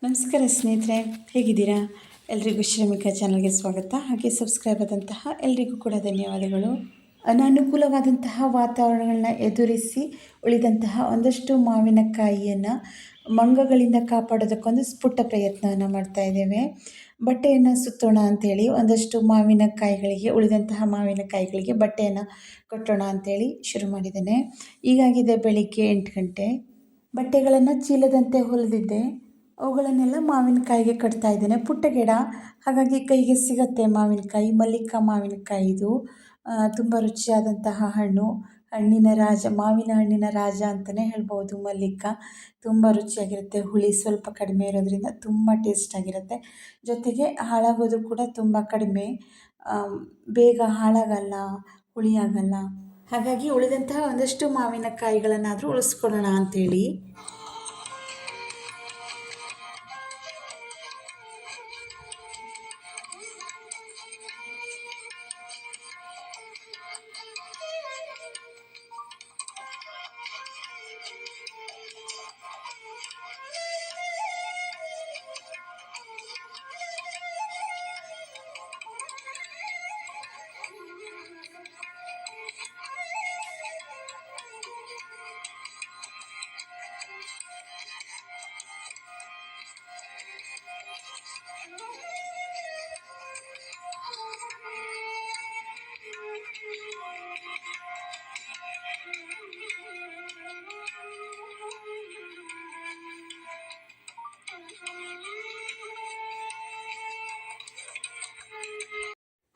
ನಮಸ್ಕಾರ ಸ್ನೇಹಿತರೆ, ಹೇಗಿದ್ದೀರಾ? ಎಲ್ರಿಗೂ ಶ್ರಮಿಕ ಚಾನಲ್ಗೆ ಸ್ವಾಗತ. ಹಾಗೆ ಸಬ್ಸ್ಕ್ರೈಬ್ ಆದಂತಹ ಎಲ್ರಿಗೂ ಕೂಡ ಧನ್ಯವಾದಗಳು. ಅನಾನುಕೂಲವಾದಂತಹ ವಾತಾವರಣಗಳನ್ನ ಎದುರಿಸಿ ಉಳಿದಂತಹ ಒಂದಷ್ಟು ಮಾವಿನಕಾಯಿಯನ್ನು ಮಂಗಗಳಿಂದ ಕಾಪಾಡೋದಕ್ಕೊಂದು ಪುಟ್ಟ ಪ್ರಯತ್ನವನ್ನು ಮಾಡ್ತಾ ಇದ್ದೇವೆ. ಬಟ್ಟೆಯನ್ನು ಸುತ್ತೋಣ ಅಂಥೇಳಿ ಒಂದಷ್ಟು ಉಳಿದಂತಹ ಮಾವಿನಕಾಯಿಗಳಿಗೆ ಬಟ್ಟೆಯನ್ನು ಕಟ್ಟೋಣ ಅಂಥೇಳಿ ಶುರು ಮಾಡಿದ್ದೇನೆ. ಈಗಾಗಿದೆ ಬೆಳಿಗ್ಗೆ 8 ಗಂಟೆ. ಬಟ್ಟೆಗಳನ್ನು ಚೀಲದಂತೆ ಹೊಲಿದಿದ್ದೆ. ಅವುಗಳನ್ನೆಲ್ಲ ಮಾವಿನಕಾಯಿಗೆ ಕಟ್ತಾ ಇದ್ದೇನೆ. ಪುಟ್ಟ ಗಿಡ, ಹಾಗಾಗಿ ಕೈಗೆ ಸಿಗತ್ತೆ ಮಾವಿನಕಾಯಿ. ಮಲ್ಲಿಕ ಮಾವಿನಕಾಯಿ ಇದು ತುಂಬ ರುಚಿಯಾದಂತಹ ಹಣ್ಣು. ಮಾವಿನ ಹಣ್ಣಿನ ರಾಜ ಅಂತಲೇ ಹೇಳ್ಬೋದು ಮಲ್ಲಿಕ. ತುಂಬ ರುಚಿಯಾಗಿರುತ್ತೆ. ಹುಳಿ ಸ್ವಲ್ಪ ಕಡಿಮೆ ಇರೋದ್ರಿಂದ ತುಂಬ ಟೇಸ್ಟಾಗಿರುತ್ತೆ. ಜೊತೆಗೆ ಹಾಳಾಗೋದು ಕೂಡ ತುಂಬ ಕಡಿಮೆ, ಬೇಗ ಹಾಳಾಗಲ್ಲ, ಹುಳಿಯಾಗಲ್ಲ. ಹಾಗಾಗಿ ಉಳಿದಂತಹ ಒಂದಷ್ಟು ಮಾವಿನಕಾಯಿಗಳನ್ನಾದರೂ ಉಳಿಸ್ಕೊಳ್ಳೋಣ ಅಂಥೇಳಿ.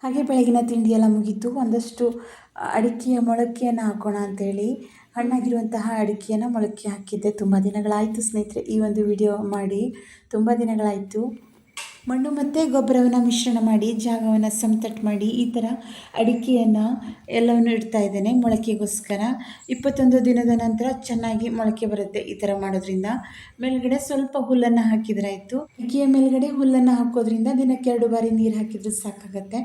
ಹಾಗೆ ಬೆಳಗಿನ ತಿಂಡಿಯೆಲ್ಲ ಮುಗೀತು. ಒಂದಷ್ಟು ಅಡಿಕೆಯ ಮೊಳಕೆಯನ್ನು ಹಾಕೋಣ ಅಂಥೇಳಿ ಹಣ್ಣಾಗಿರುವಂತಹ ಅಡಿಕೆಯನ್ನು ಮೊಳಕೆ ಹಾಕಿದ್ದೆ. ತುಂಬ ದಿನಗಳಾಯಿತು ಸ್ನೇಹಿತರೆ ಈ ಒಂದು ವಿಡಿಯೋ ಮಾಡಿ, ತುಂಬ ದಿನಗಳಾಯಿತು. ಮಣ್ಣು ಮತ್ತು ಗೊಬ್ಬರವನ್ನು ಮಿಶ್ರಣ ಮಾಡಿ ಜಾಗವನ್ನು ಸಮತಟ್ಟು ಮಾಡಿ ಈ ಥರ ಅಡಿಕೆಯನ್ನು ಎಲ್ಲವನ್ನು ಇಡ್ತಾ ಇದ್ದೇನೆ ಮೊಳಕೆಗೋಸ್ಕರ. 21 ದಿನದ ನಂತರ ಚೆನ್ನಾಗಿ ಮೊಳಕೆ ಬರುತ್ತೆ ಈ ಥರ ಮಾಡೋದ್ರಿಂದ. ಮೇಲ್ಗಡೆ ಸ್ವಲ್ಪ ಹುಲ್ಲನ್ನು ಹಾಕಿದರೆ ಆಯಿತು. ಅಡಿಕೆಯ ಮೇಲ್ಗಡೆ ಹುಲ್ಲನ್ನು ಹಾಕೋದ್ರಿಂದ ದಿನಕ್ಕೆ 2 ಬಾರಿ ನೀರು ಹಾಕಿದರೆ ಸಾಕಾಗತ್ತೆ.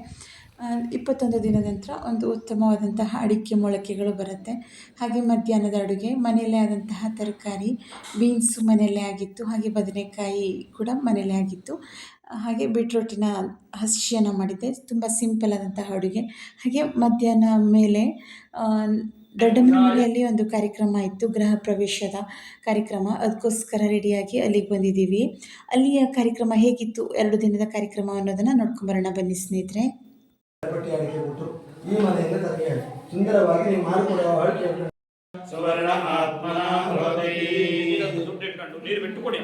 21 ದಿನದ ನಂತರ ಒಂದು ಉತ್ತಮವಾದಂತಹ ಅಡಿಕೆ ಮೊಳಕೆಗಳು ಬರುತ್ತೆ. ಹಾಗೆ ಮಧ್ಯಾಹ್ನದ ಅಡುಗೆ ಮನೆಯಲ್ಲೇ ಆದಂತಹ ತರಕಾರಿ, ಬೀನ್ಸು ಮನೆಯಲ್ಲೇ ಆಗಿತ್ತು. ಹಾಗೆ ಬದನೆಕಾಯಿ ಕೂಡ ಮನೆಯಲ್ಲೇ ಆಗಿತ್ತು. ಹಾಗೆ ಬೀಟ್ರೋಟಿನ ಹಸಿಯನ್ನು ಮಾಡಿದ್ದೆ. ತುಂಬ ಸಿಂಪಲ್ ಆದಂತಹ ಅಡುಗೆ. ಹಾಗೆ ಮಧ್ಯಾಹ್ನ ಮೇಲೆ ದೊಡ್ಡಮನೆಯಲ್ಲಿ ಒಂದು ಕಾರ್ಯಕ್ರಮ ಇತ್ತು, ಗೃಹ ಪ್ರವೇಶದ ಕಾರ್ಯಕ್ರಮ. ಅದಕ್ಕೋಸ್ಕರ ರೆಡಿಯಾಗಿ ಅಲ್ಲಿಗೆ ಬಂದಿದ್ದೀವಿ. ಅಲ್ಲಿಯ ಕಾರ್ಯಕ್ರಮ ಹೇಗಿತ್ತು, 2 ದಿನದ ಕಾರ್ಯಕ್ರಮ ಅನ್ನೋದನ್ನು ನೋಡ್ಕೊಂಬರೋಣ ಬನ್ನಿ ಸ್ನೇಹಿತರೆ. ಈ ಮನೆಯಿಂದ ತನಗೆ ಸುಂದರವಾಗಿ ನೀವು ಮಾಡಿಕೊಡುವ ಅಡಿಕೆ ಸುವರ್ಣ ಆತ್ಮನ ಭವತಿ. ದುಡ್ಡು ಇಟ್ಕೊಂಡು ನೀರು ಬಿಟ್ಟು ಕೊಡಿ.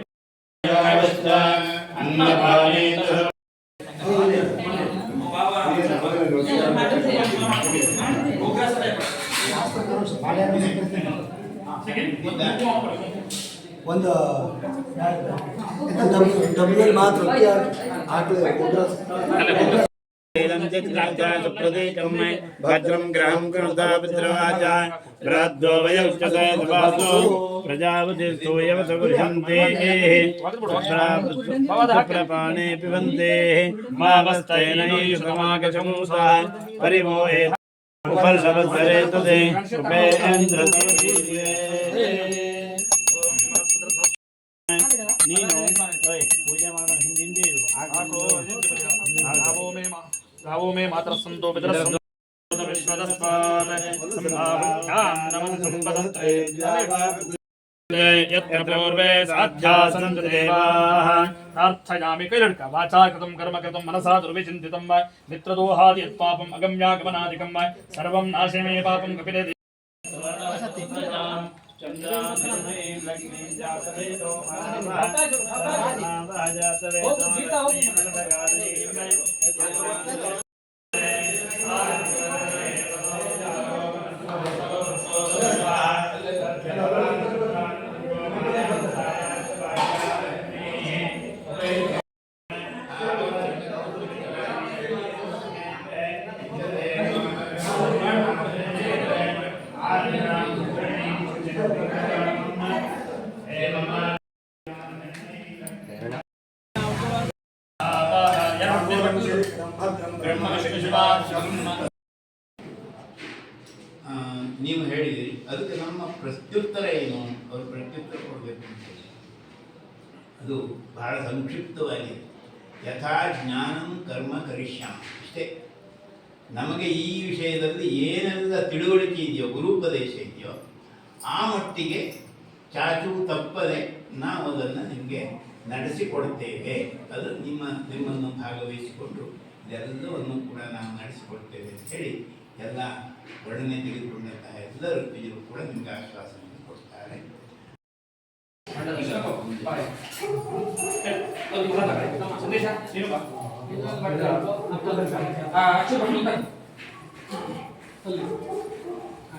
ಒಂದು ಡಬ್ಬಿಯಲ್ಲಿ ಮಾತ್ರ ಭದ್ರಂ ಗ್ರಹಂ ಕೃತಾ ಪಿತೃವಾಚ ಭ್ರಾದ್ರೋ ವಯೌಚ್ಛತೆ ಸವಾಸೋ ಪ್ರಜಾಪತಿ ಸ್ತೂಯವ ಸಗೃಹಂತೆ ಪ್ರಪಾಣೇ ಪಿಬಂತೆ ಮಾವಸ್ತೈನೈಷಮಾಗಶಂಸಾ ಪರಿಮೋಹೇ ಉಪರ್ಷವತ್ಸರೆ ತದೆ ಉಪೇಂದ್ರ ನೀನು ಪೂಜೆ ಮಾಡೋ ಹಿಂದಿಂದೆ ಇದು गावों में मात्र संतो विदरसंतो विश्वदस्पाद संभावनां नमः संपदन्ते यत्र पूर्वे साध्या सन्ति देवाः प्रार्थयामि कैलड्का वाचा कृतं कर्म कृतं मनसा दुर्विचिन्तितं वा मित्रदोहादि यत्पापम् अगम्यागमनादिकं वा सर्वं नाशे मे पापं कपिले ನೀವು ಹೇಳಿದಿರಿ, ಅದಕ್ಕೆ ನಮ್ಮ ಪ್ರತ್ಯುತ್ತರ ಏನು? ಅವರು ಪ್ರತ್ಯುತ್ತರ ಕೊಡಬೇಕು. ಅದು ಬಹಳ ಸಂಕ್ಷಿಪ್ತವಾಗಿದೆ. ಯಥಾ ಜ್ಞಾನಂ ಕರ್ಮ ಕರಿಷ್ಯಾಮಿ ಇಷ್ಟೇ. ನಮಗೆ ಈ ವಿಷಯದಲ್ಲಿ ಏನೆಲ್ಲ ತಿಳುವಳಿಕೆ ಇದೆಯೋ, ಗುರುಪದೇಶ ಇದೆಯೋ, ಆ ಮಟ್ಟಿಗೆ ಚಾಚು ತಪ್ಪದೆ ನಾವು ಅದನ್ನು ನಿಮಗೆ ನಡೆಸಿಕೊಡ್ತೇವೆ. ಅದು ನಿಮ್ಮನ್ನು ಭಾಗವಹಿಸಿಕೊಂಡು ಇದೆಲ್ಲವನ್ನು ಕೂಡ ನಾವು ನಡೆಸಿಕೊಡ್ತೇವೆ ಅಂತ ಹೇಳಿ ಎಲ್ಲ ವರ್ಣನೆ ತೆಗೆದುಕೊಂಡಂತಹ ಎಲ್ಲ ಋತ್ವಿಜರು ಕೂಡ ನಿಮಗೆ ಆಶ್ವಾಸನೆಯನ್ನು ಕೊಡ್ತಾರೆ.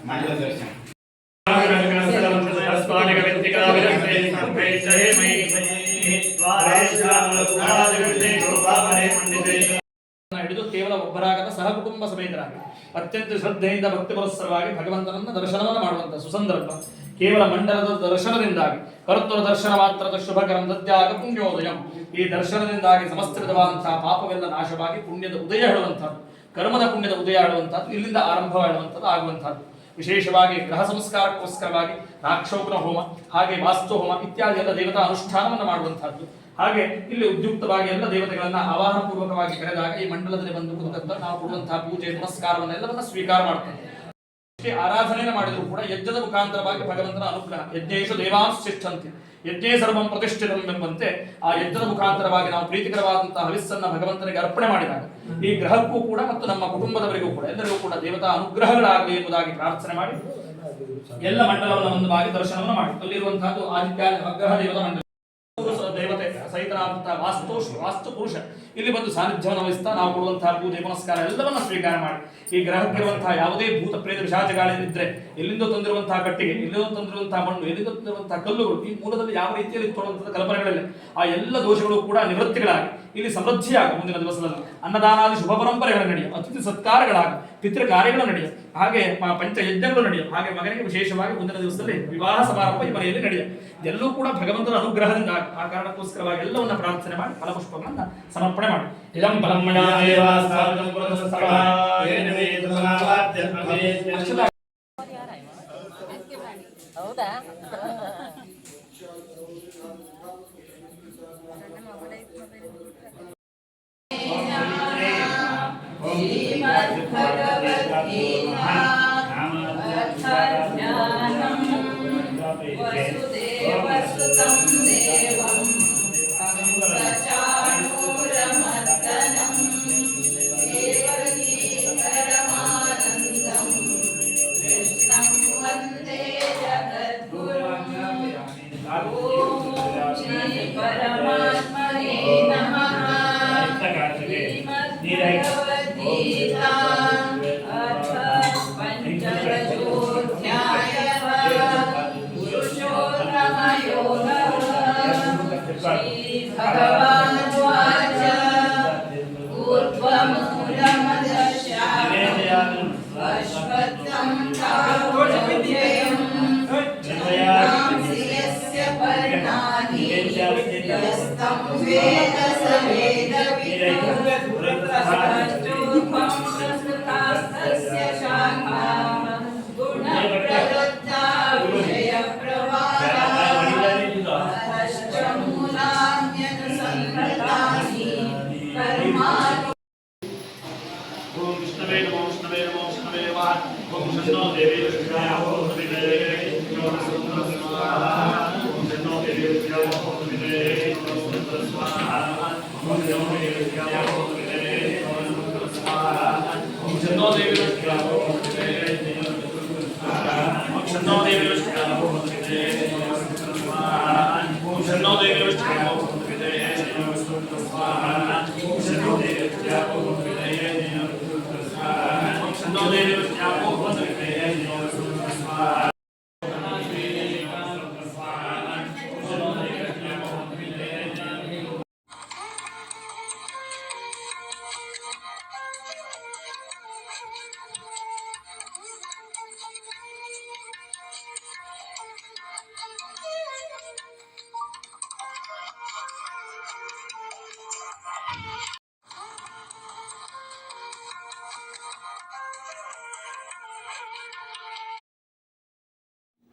ಮಂಡಲ ದರ್ಶನ ಹಿಡಿದು ಕೇವಲ ಒಬ್ಬರಾಗದ ಸಹಕುಟುಂಬ ಸಮೇತರಾಗಿ ಅತ್ಯಂತ ಶ್ರದ್ಧೆಯಿಂದ ಭಕ್ತಿ ಪುರಸ್ಸರವಾಗಿ ಭಗವಂತನನ್ನ ದರ್ಶನವನ್ನು ಮಾಡುವಂತಹ ಸುಸಂದರ್ಭ ಕೇವಲ ಮಂಡಲದ ದರ್ಶನದಿಂದಾಗಿ ಕರ್ತೃ ದರ್ಶನ ಮಾತ್ರದ ಶುಭಕರಂ ದದ್ಯಾಗ ಪುಣ್ಯೋದಯಂ. ಈ ದರ್ಶನದಿಂದಾಗಿ ಸಮಸ್ತ ವಿಧವಾದಂತಹ ಪಾಪವೆಲ್ಲ ನಾಶವಾಗಿ ಪುಣ್ಯದ ಉದಯ ಹೇಳುವಂಥದ್ದು, ಕರ್ಮದ ಪುಣ್ಯದ ಉದಯ ಹೇಳುವಂಥದ್ದು, ಇಲ್ಲಿಂದ ಆರಂಭ ಹೇಳುವಂಥದ್ದು ಆಗುವಂಥದ್ದು. ವಿಶೇಷವಾಗಿ ಗ್ರಹ ಸಂಸ್ಕಾರಕ್ಕೋಸ್ಕರವಾಗಿ ರಾಕ್ಷೋಗ್ನ ಹೋಮ, ಹಾಗೆ ವಾಸ್ತು ಹೋಮ ಇತ್ಯಾದಿ ಎಲ್ಲ ದೇವತಾ ಅನುಷ್ಠಾನವನ್ನು ಮಾಡುವಂತಹದ್ದು. ಹಾಗೆ ಇಲ್ಲಿ ಉದ್ಯುಕ್ತವಾಗಿ ಎಲ್ಲ ದೇವತೆಗಳನ್ನ ಆವಾಹನ ಪೂರ್ವಕವಾಗಿ ಕರೆದಾಗ ಈ ಮಂಡಲದಲ್ಲಿ ಬಂದು ಕೂತಂತ ನಾವು ಕೊಡುವಂತಹ ಪೂಜೆ ಪುನಸ್ಕಾರವನ್ನೆಲ್ಲವನ್ನ ಸ್ವೀಕಾರ ಮಾಡ್ತೇವೆ. ಆರಾಧನೆಯನ್ನು ಮಾಡಿದ್ರು ಕೂಡ ಯಜ್ಞದ ಮುಖಾಂತರವಾಗಿ ಭಗವಂತನ ಅನುಗ್ರಹ. ಯಜ್ಞೇಶು ದೇವಾಂಶ್ಚಿಷ್ಠಂತಿ ಯಜ್ಞೇ ಸರ್ವಂ ಪ್ರತಿಷ್ಠಿತಂ ಎಂಬಂತೆ ಆ ಯಜ್ಞದ ಮುಖಾಂತರವಾಗಿ ನಾವು ಪ್ರೀತಿಕರವಾದಂತಹ ಹವಿಸ್ಸನ್ನ ಭಗವಂತನಿಗೆ ಅರ್ಪಣೆ ಮಾಡಿದಾಗ ಈ ಗ್ರಹಕ್ಕೂ ಕೂಡ ಮತ್ತು ನಮ್ಮ ಕುಟುಂಬದವರಿಗೂ ಕೂಡ ಎಲ್ಲರಿಗೂ ಕೂಡ ದೇವತಾ ಅನುಗ್ರಹಗಳಾಗಲಿ ಎಂಬುದಾಗಿ ಪ್ರಾರ್ಥನೆ ಮಾಡಿ ಎಲ್ಲ ಮಂಡಲವನ್ನು ಒಂದು ಬಾರಿ ದರ್ಶನವನ್ನು ಮಾಡಿ ಅಲ್ಲಿರುವಂತಹದ್ದು ಆದಿತ್ಯ ಅಗ್ರಹ ದೇವರ ಮಂಡಲ ದೇವತೆ ಸಹಿತನಾದಂತಹ ವಾಸ್ತು ಪುರುಷ ಇಲ್ಲಿ ಬಂದು ಸಾನ್ನಿಧ್ಯವನ್ನು ವಹಿಸ್ತಾ ನಾವು ಕೊಡುವಂತಹ ಪೂಜೆ ಪುನಸ್ಕಾರ ಎಲ್ಲವನ್ನ ಸ್ವೀಕಾರ ಮಾಡಿ ಈ ಗ್ರಹಕ್ಕಿರುವಂತಹ ಯಾವುದೇ ಭೂತ ಪ್ರೇತ ಪಿಶಾಚಗಳಿದ್ರೆ ಎಲ್ಲಿಂದ ತಂದಿರುವಂತಹ ಕಟ್ಟಿಗೆ, ಎಲ್ಲಿಂದ ತಂದಿರುವಂತಹ ಮಣ್ಣು, ಎಲ್ಲಿಂದ ತಂದಿರುವಂತಹ ಕಲ್ಲುಗಳು ಈ ಮೂಲದಲ್ಲಿ ಯಾವ ರೀತಿಯಲ್ಲಿ ತೊಡುವಂತಹ ಕಲ್ಪನೆಗಳಿಲ್ಲ ಆ ಎಲ್ಲ ದೋಷಗಳು ಕೂಡ ನಿವೃತ್ತಿಗಳಾಗಿ ಇಲ್ಲಿ ಸಮೃದ್ಧಿಯಾಗ ಮುಂದಿನ ದಿವಸದಲ್ಲಿ ಅನ್ನದಾನಾದಿ ಶುಭ ಪರಂಪರೆಗಳು ನಡೆಯುವ, ಅತಿಥಿ ಸತ್ಕಾರಗಳಾಗ, ಪಿತೃ ಕಾರ್ಯಗಳು ನಡೆಯುವ, ಹಾಗೆ ಪಂಚಯಜ್ಞಗಳು ನಡೆಯುವ, ಹಾಗೆ ಮಗನಿಗೆ ವಿಶೇಷವಾಗಿ ಮುಂದಿನ ದಿವಸದಲ್ಲಿ ವಿವಾಹ ಸಮಾರಂಭ ಈ ಮನೆಯಲ್ಲಿ ನಡೆಯುವ. ಎಲ್ಲವೂ ಕೂಡ ಭಗವಂತನ ಅನುಗ್ರಹದಿಂದ ಆ ಕಾರಣಕ್ಕೋಸ್ಕರವಾಗಿ ಎಲ್ಲವನ್ನ ಪ್ರಾರ್ಥನೆ ಮಾಡಿ ಫಲಪುಷ್ಪಗಳನ್ನ ಸಮರ್ಪಣೆ ಮಾಡಿ ಇದಂ ಬ್ರಹ್ಮಣ್ಯ ಹೌದಾ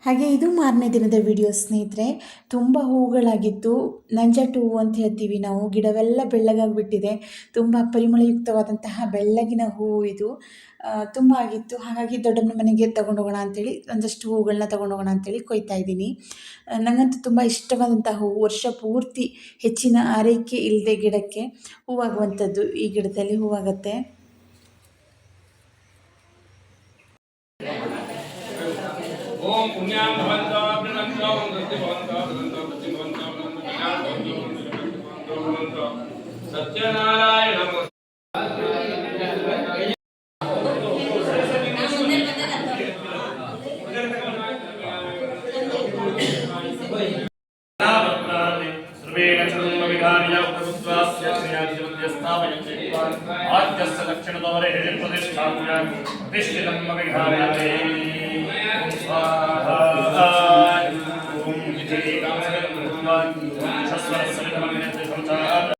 ಹಾಗೆ ಇದು ಮಾರನೇ ದಿನದ ವಿಡಿಯೋ ಸ್ನೇಹಿತರೆ. ತುಂಬ ಹೂವುಗಳಾಗಿತ್ತು. ನಂಜಾಟು ಹೂವು ಅಂತ ಹೇಳ್ತೀವಿ ನಾವು. ಗಿಡವೆಲ್ಲ ಬೆಳ್ಳಗಾಗಿಬಿಟ್ಟಿದೆ. ತುಂಬ ಪರಿಮಳಯುಕ್ತವಾದಂತಹ ಬೆಳ್ಳಗಿನ ಹೂವು ಇದು. ತುಂಬ ಆಗಿತ್ತು. ಹಾಗಾಗಿ ದೊಡ್ಡಮ್ಮನ ಮನೆಗೆ ತೊಗೊಂಡೋಗೋಣ ಅಂಥೇಳಿ ಒಂದಷ್ಟು ಹೂವುಗಳನ್ನ ತೊಗೊಂಡೋಗೋಣ ಅಂಥೇಳಿ ಕೊಯ್ತಾ ಇದ್ದೀನಿ. ನನಗಂತೂ ತುಂಬ ಇಷ್ಟವಾದಂಥ ಹೂವು. ವರ್ಷ ಪೂರ್ತಿ ಹೆಚ್ಚಿನ ಆರೈಕೆ ಇಲ್ಲದೆ ಗಿಡಕ್ಕೆ ಹೂವಾಗುವಂಥದ್ದು. ಈ ಗಿಡದಲ್ಲಿ ಹೂವಾಗುತ್ತೆ. ಓಂ ಪುಣ್ಯಾಂ ಭವಂತೋ ಪ್ರಣಂತೋ ಗತಿ ಭವಂತೋ ಭವಂತೋ ಗತಿ ಭವಂತೋ ಭವಂತೋ ಸತ್ಯನಾರಾಯಣ ಸರ್ವೇಣ ಚರ್ಮ ವಿಧಾನಿಯ ಉಪಸ್ವಾಸ್ಯ ಶ್ರೀಯಾದಿಜವಂತ್ಯ ಸ್ಥಾಪಯಂತೆ ಆದ್ಯಸ್ಯ ದಕ್ಷಿಣದವರೆ ಹಿರಿಯ ಪ್ರತಿಷ್ಠಾಪ್ಯ ಪ್ರತಿಷ್ಠಿತಂ ವಿಧಾನಯತೆ ಸ್ವಾಹಾ ಓಂ ವಿಜಯ ಕಾಮಸಕಲಂ ಭಗವಾನ್ ಶಸ್ವರ ಸರಿತಮಗ್ನತೆ ಸಂಚಾರ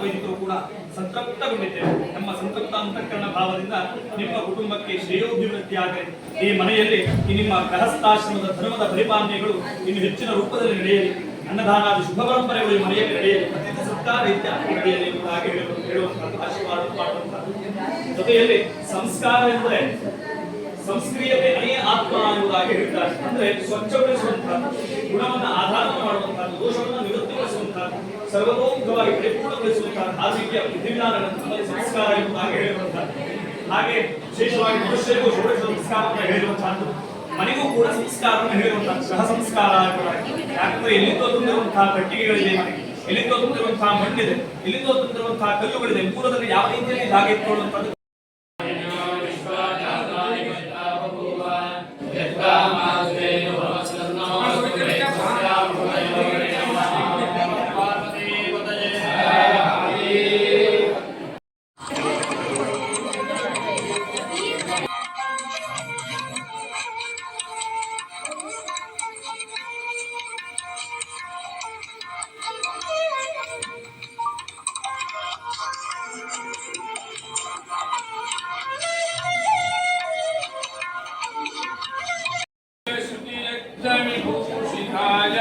ವೈದಿಕರು ಕೂಡ ಸಂತೃಪ್ತಗೊಂಡಿದ್ದೇವೆ. ನಮ್ಮ ಸಂತೃಪ್ತ ಅಂತಃಕರಣ ಭಾವದಿಂದ ನಿಮ್ಮ ಕುಟುಂಬಕ್ಕೆ ಶ್ರೇಯೋಭಿವೃದ್ಧಿ ಆಗಲಿ. ಈ ಮನೆಯಲ್ಲಿ ನಿಮ್ಮ ಗೃಹಸ್ಥಾಶ್ರಮದ ಧರ್ಮದ ಪರಿಪಾಲನೆಗಳು ಇನ್ನು ಹೆಚ್ಚಿನ ರೂಪದಲ್ಲಿ ನಡೆಯಲಿ. ಅನ್ನದಾನಾದಿ ಶುಭ ಪರಂಪರೆಗಳು ಈ ಮನೆಯಲ್ಲಿ ನಡೆಯಲಿ. ಅತಿಥಿ ಸತ್ಕಾರ ಇತ್ಯಾದಿ ನಡೆಯಲಿ ಎಂಬುದಾಗಿ ಹೇಳುವಂತಹದ್ದು, ಆಶೀರ್ವಾದ ಮಾಡುವಂತಹದ್ದು. ಜೊತೆಯಲ್ಲಿ ಸಂಸ್ಕಾರ ಎಂದರೆ ಸಂಸ್ಕ್ರಿಯತೆ ಅನೇ ಆತ್ಮ ಎಂಬುದಾಗಿ ಹೇಳ್ತಾರೆ. ಅಂದ್ರೆ ಸ್ವಚ್ಛಗೊಳಿಸುವಂತಹದ್ದು, ಗುಣವನ್ನು ಆಧಾರ ಮಾಡುವಂತಹದ್ದು, ದೋಷವನ್ನು ನಿವೃತ್ತಿಗೊಳಿಸುವಂತಹದ್ದು, ಸರ್ವತೋಮುಖವಾಗಿ ಪರಿಪೂರ್ಣಗೊಳಿಸುವಂತಹ ಧಾರ್ಮಿಕ ವಿಧಿವಿಧಾನಗಳನ್ನು ನಮ್ಮಲ್ಲಿ ಸಂಸ್ಕಾರ ಎಂಬುದಾಗಿ ಹೇಳುವಂತಹದ್ದು. ಹಾಗೆ ವಿಶೇಷವಾಗಿ ಮನುಷ್ಯರಿಗೂ ಷೋಡಶ ಸಂಸ್ಕಾರವನ್ನು ಹೇಳುವಂತಹದ್ದು, ಮನೆಗೂ ಕೂಡ ಸಂಸ್ಕಾರವನ್ನು ಹೇಳುವಂತಹದ್ದು, ಸಹ ಸಂಸ್ಕಾರ. ಯಾಕಂದ್ರೆ ಎಲ್ಲಿಂದೋ ತಂದಿರುವಂತಹ ಕಟ್ಟಿಗೆಗಳಿದೆ, ಎಲ್ಲಿಂದೋ ತಂದಿರುವಂತಹ ಮಣ್ಣಿದೆ, ಎಲ್ಲಿಂದೋ ತಂದಿರುವಂತಹ ಕಲ್ಲುಗಳಿದೆ. ಮೂರದಲ್ಲಿ ಯಾವ ರೀತಿಯಲ್ಲಿ ಜಾಗ ಇಟ್ಕೊಳ್ಳುವಂತಹದ್ದು विभूषिताय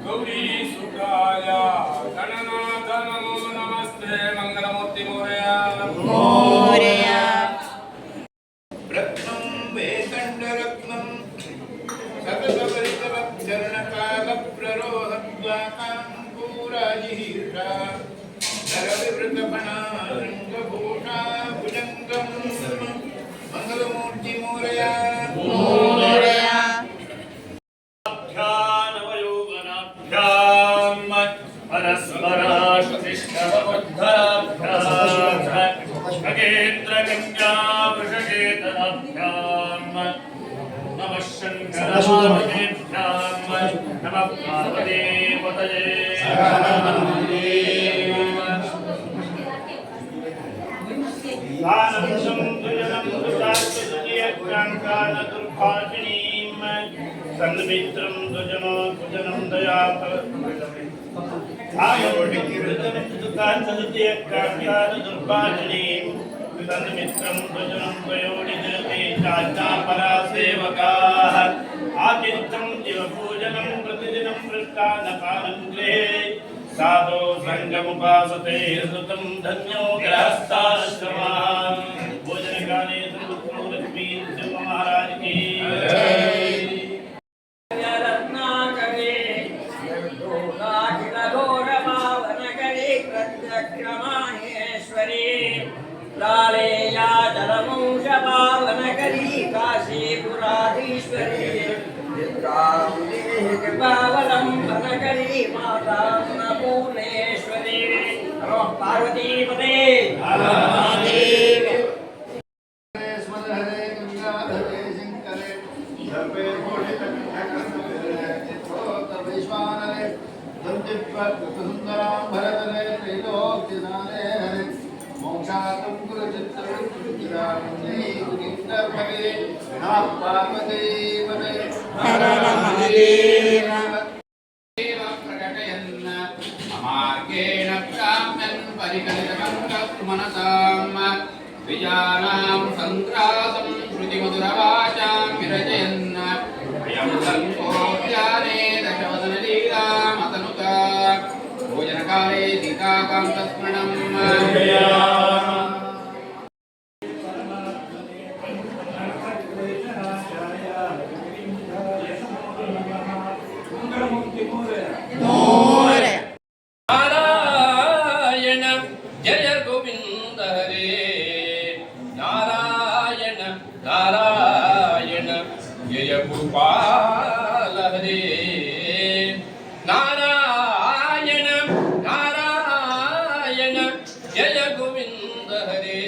गौरी सुताय गणनाथ नमो नमस्ते मंगलमूर्ति मोरया रत्नं वेकण्डरत्नं सततपरितवच्चरणकालप्ररोहद्वाकाम्बूराजिहीर्षा नरविवृतफणारङ्गभूषा भुजङ्गं मंगलमूर्ति मोरया परस्पराश्लिष्टबुद्धराभ्याम् खगेन्द्रकन्या वृषकेतनाभ्याम् नमः शङ्करपार्वतीभ्याम् नमः पार्वतीपतये दानवशं तुजनं दुर्भाषिणीं सन्मित्रं दुजनो दुजनं दयात दुर्भाषिणीं सन्मित्रं दुजनं द्वयोनिजते चाज्ञापरासेवकाः आतिथ्यं दिवपूजनं प्रतिदिनं मृष्टान्नपानं गृहे साधो संगमुपासते ऋतं धन्यो गृहस्थाश्रमान् भोजनकाले लक्ष्मी महाराज की रत्नाकरे घोरभावनकरे प्रत्यक्रमाहेश्वरी लालेया जलमंशपावनकरी काशीपुराधीश्वरी कृपावलंबनकरी माता अन्नपूर्णेश्वरी नमः पार्वतीपते मार्गेण काम्यन् परिकलितमङ्गलमनसाम् विजानां सन्त्रासं श्रुतिमधुरवाचां विरजयन् अयं सङ्कोद्याने दशवदनलीलामतनुता भोजनकाले सीताकान्तस्मरणम् नारायण जय गोविंद हरे नारायण नारायण जय गोपाल हरे नारायण नारायण जय गोविंद हरे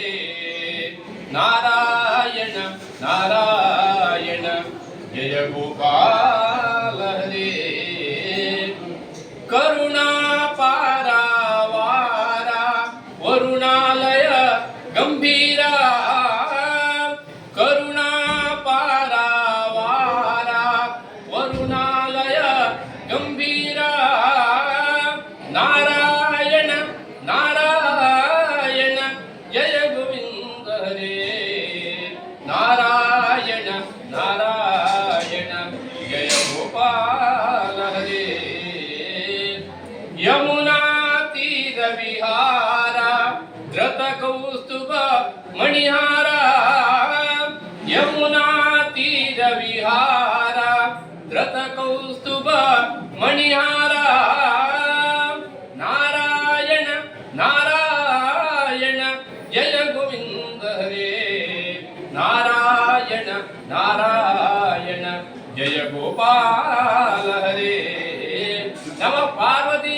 नारायण नारायण जय गोपाल हरे करुणा पारावारा वरुणालय गंभीरा करुणा पारावारा वरुणालय गंभीरा नारायण नारायण जय गोविंद हरे नारायण नारायण जय गोपाल हरे यमुना तीर विहारा धृत कौस्तुभ मणिहारा यमुना तीर विहारा धृत कौस्तुभ मणिहारा नारायण नारायण जय गोविंद हरे नारायण नारायण जय गोपाल हरे नमः पार्वती